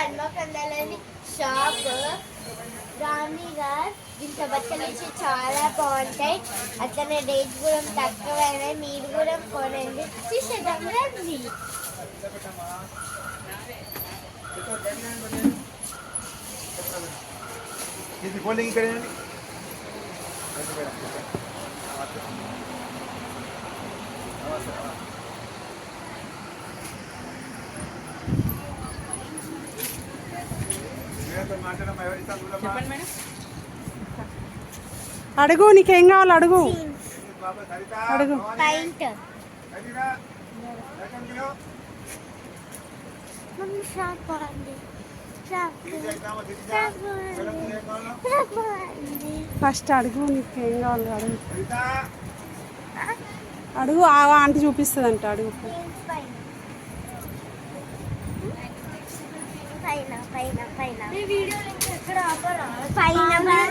హన్మకొండలోని shop రాణిగా ఇంత బట్టలు వచ్చి చాలా బాగుంటాయి. అట్లనే రేట్ కూడా తక్కువైనా మీరు కూడా కొనండి. చూసేద్దాం రండి. అడుగు, నీకేం కావాలి అడుగు. అడుగు. ఫస్ట్ అడుగు, నీకేం కావాలి అడుగు. అడుగు, ఆ ఆంటీ చూపిస్తుంది అంట. అడుగు. పైన